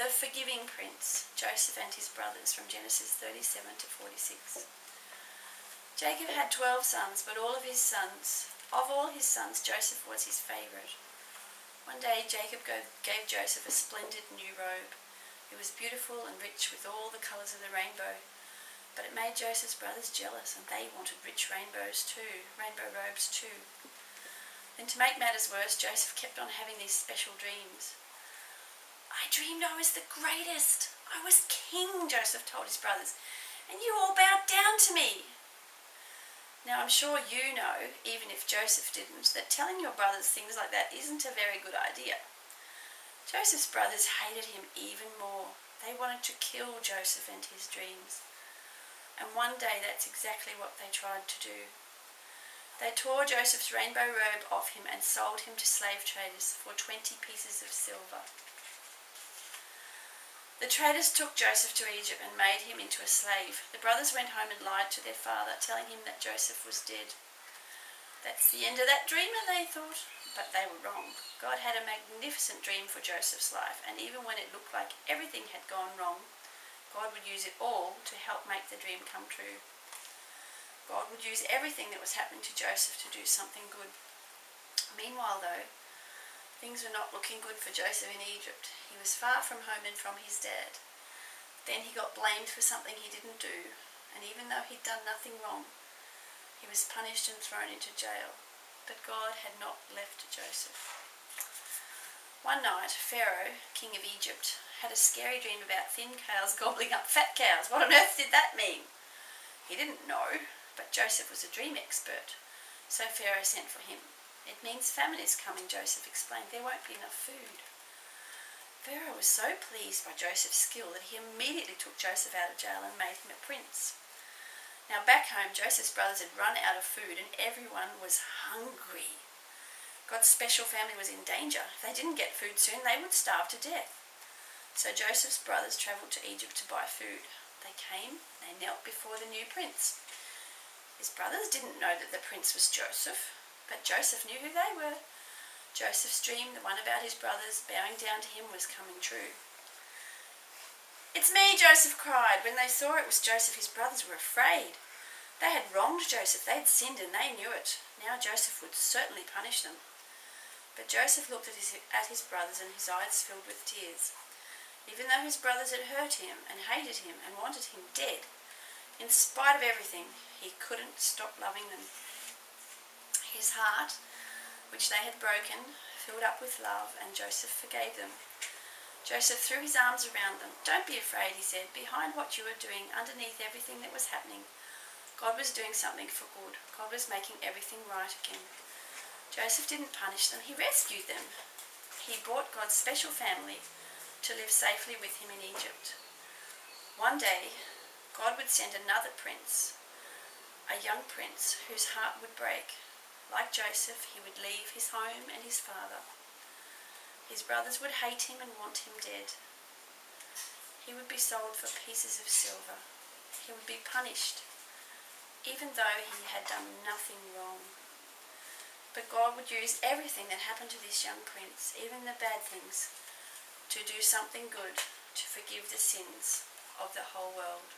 The forgiving prince, Joseph and his brothers, from Genesis 37 to 46. Jacob had 12 sons, but of all his sons, Joseph was his favourite. One day Jacob gave Joseph a splendid new robe. It was beautiful and rich with all the colours of the rainbow, but it made Joseph's brothers jealous, and they wanted rich rainbow robes too. Then, to make matters worse, Joseph kept on having these special dreams. "I dreamed I was the greatest. I was king," Joseph told his brothers, "and you all bowed down to me." Now, I'm sure you know, even if Joseph didn't, that telling your brothers things like that isn't a very good idea. Joseph's brothers hated him even more. They wanted to kill Joseph and his dreams. And one day that's exactly what they tried to do. They tore Joseph's rainbow robe off him and sold him to slave traders for 20 pieces of silver. The traders took Joseph to Egypt and made him into a slave. The brothers went home and lied to their father, telling him that Joseph was dead. That's the end of that dreamer, they thought. But they were wrong. God had a magnificent dream for Joseph's life, and even when it looked like everything had gone wrong, God would use it all to help make the dream come true. God would use everything that was happening to Joseph to do something good. Meanwhile, though, things were not looking good for Joseph in Egypt. He was far from home and from his dad. Then he got blamed for something he didn't do, and even though he'd done nothing wrong, he was punished and thrown into jail. But God had not left Joseph. One night, Pharaoh, king of Egypt, had a scary dream about thin cows gobbling up fat cows. What on earth did that mean? He didn't know, but Joseph was a dream expert, so Pharaoh sent for him. "It means famine is coming," Joseph explained. "There won't be enough food." Pharaoh was so pleased by Joseph's skill that he immediately took Joseph out of jail and made him a prince. Now, back home, Joseph's brothers had run out of food and everyone was hungry. God's special family was in danger. If they didn't get food soon, they would starve to death. So Joseph's brothers travelled to Egypt to buy food. They came, they knelt before the new prince. His brothers didn't know that the prince was Joseph, but Joseph knew who they were. Joseph's dream, the one about his brothers bowing down to him, was coming true. "It's me," Joseph cried. When they saw it was Joseph, his brothers were afraid. They had wronged Joseph. They had sinned and they knew it. Now Joseph would certainly punish them. But Joseph looked at his brothers and his eyes filled with tears. Even though his brothers had hurt him and hated him and wanted him dead, in spite of everything, he couldn't stop loving them. His heart, which they had broken, filled up with love, and Joseph forgave them. Joseph threw his arms around them. "Don't be afraid," he said. "Behind what you were doing, underneath everything that was happening, God was doing something for good. God was making everything right again." Joseph didn't punish them. He rescued them. He brought God's special family to live safely with him in Egypt. One day, God would send another prince, a young prince whose heart would break. Like Joseph, he would leave his home and his father. His brothers would hate him and want him dead. He would be sold for pieces of silver. He would be punished, even though he had done nothing wrong. But God would use everything that happened to this young prince, even the bad things, to do something good, to forgive the sins of the whole world.